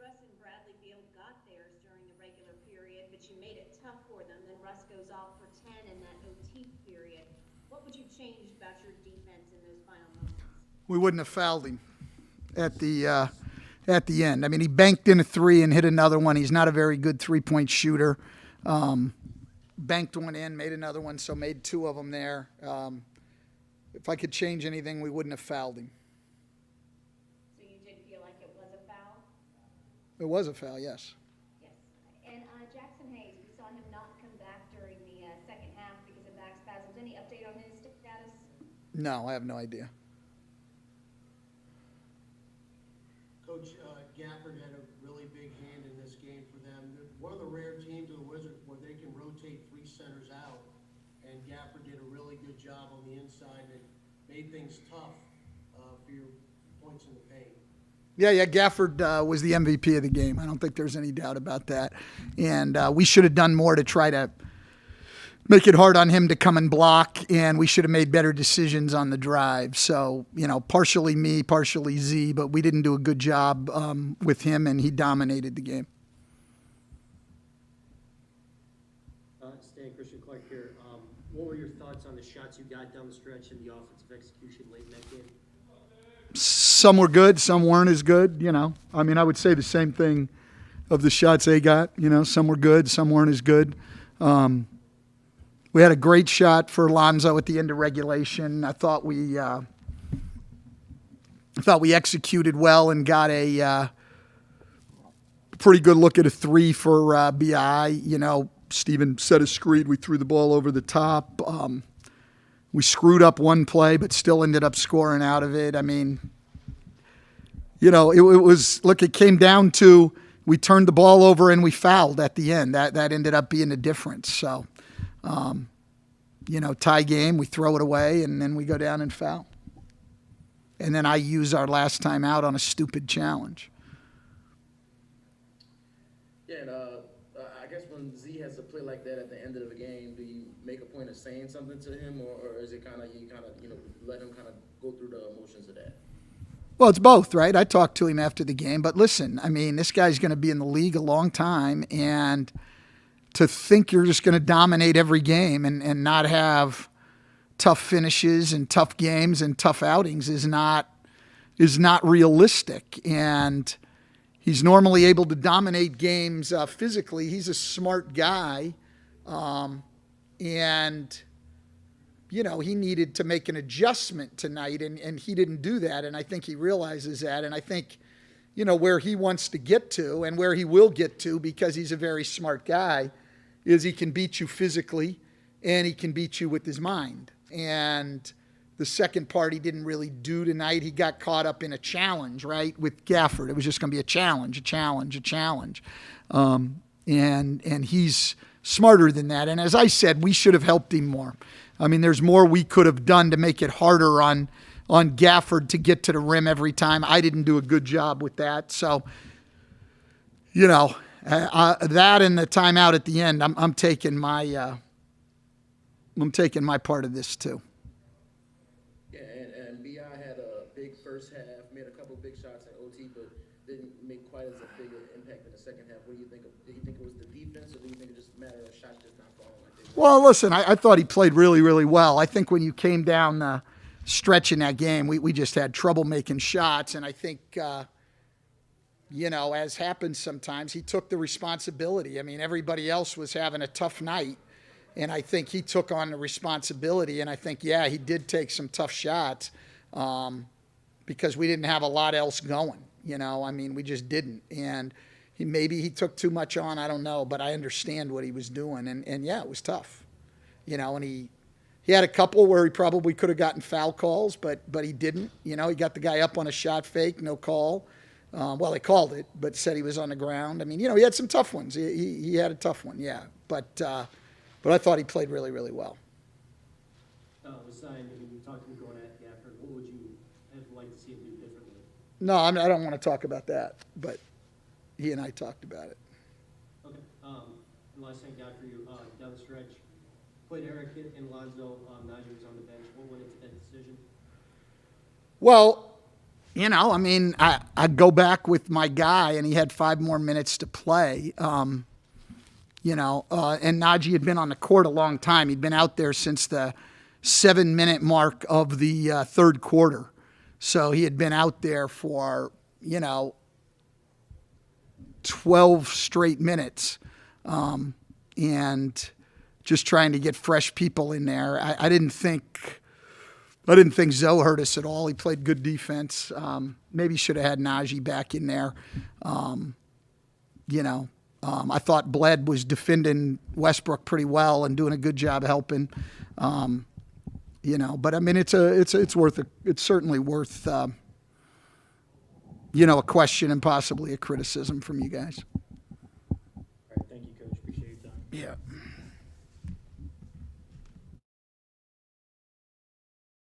Russ and Bradley Beal got theirs during the regular period, but you made it tough for them. Then Russ goes off for 10 in that OT period. What would you change about your defense in those final moments? We wouldn't have fouled him at the end. I mean, he banked in a three and hit another one. He's not a very good three-point shooter. Banked one in, made another one, so made two of them there. If I could change anything, we wouldn't have fouled him. So you did feel like it was a foul? It was a foul, yes. Yes. And Jackson Hayes, we saw him not come back during the second half because of back spasms. Any update on his status? No, I have no idea. Coach, Gafford had a really big hand in this game for them. They're one of the rare teams of the Wizards where they can rotate three centers out, and Gafford did a really good job on the inside and made things tough for your points in the paint. Yeah, Gafford was the MVP of the game. I don't think there's any doubt about that. And we should have done more to try to make it hard on him to come and block, and we should have made better decisions on the drive. So, partially me, partially Z, but we didn't do a good job with him, and he dominated the game. Stan, Christian Clark here. What were your thoughts on the shots you got down the stretch and the offensive execution late in that game? Some were good, some weren't as good, I mean, I would say the same thing of the shots they got. Some were good, some weren't as good. We had a great shot for Lonzo at the end of regulation. I thought we executed well and got a pretty good look at a three for BI. Steven set a screen. We threw the ball over the top. We screwed up one play, but still ended up scoring out of it. I mean, it came down to we turned the ball over and we fouled at the end. That ended up being the difference. So, tie game, we throw it away, and then we go down and foul. And then I use our last time out on a stupid challenge. Yeah, and I guess when Z has a play like that at the end of the game, do you make a point of saying something to him, or is it kind of let him kind of go through the emotions of that? Well, it's both, right? I talked to him after the game, but listen, I mean, this guy's going to be in the league a long time, and to think you're just going to dominate every game and not have tough finishes and tough games and tough outings is not realistic. And he's normally able to dominate games physically. He's a smart guy, and he needed to make an adjustment tonight, and he didn't do that. And I think he realizes that. And I think where he wants to get to and where he will get to, because he's a very smart guy, is he can beat you physically and he can beat you with his mind. And the second part he didn't really do tonight. He got caught up in a challenge, right, with Gafford. It was just going to be a challenge. And he's smarter than that. And as I said, we should have helped him more. I mean, there's more we could have done to make it harder on Gafford to get to the rim every time. I didn't do a good job with that. So, that and the timeout at the end, I'm taking my part of this too. Yeah, and BI had a big first half, made a couple big shots at OT, but didn't make quite as a big impact in the second half. What do you think of? Do you think it was the defense, or do you think it just a matter of shots just not falling like they were? Well, listen, I thought he played really, really well. I think when you came down the stretch in that game, we just had trouble making shots, and I think as happens sometimes, he took the responsibility. I mean, everybody else was having a tough night, and I think he took on the responsibility, and I think, he did take some tough shots because we didn't have a lot else going. I mean, we just didn't. And maybe he took too much on, I don't know, but I understand what he was doing, and it was tough. And he had a couple where he probably could have gotten foul calls, but he didn't. He got the guy up on a shot fake, no call. They called it, but said he was on the ground. I mean, he had some tough ones. He had a tough one, yeah. But I thought he played really, really well. Simon, when you talked to him going at Gafford, what would you have liked to see him do differently? No, I don't want to talk about that, but he and I talked about it. Okay. And last thing, Guy, for you, down the stretch, played Eric and Lonzo. Najee was on the bench. What went into that decision? Well, You know, I mean, I go back with my guy, and he had 5 more minutes to play. You know, and Najee had been on the court a long time. He'd been out there since the 7-minute mark of the third quarter. So he had been out there for, 12 straight minutes. And just trying to get fresh people in there. I didn't think Zoe hurt us at all. He played good defense. Maybe should have had Najee back in there. I thought Bled was defending Westbrook pretty well and doing a good job helping. But I mean, it's certainly worth, a question and possibly a criticism from you guys. All right, thank you, Coach. Appreciate your time. Yeah.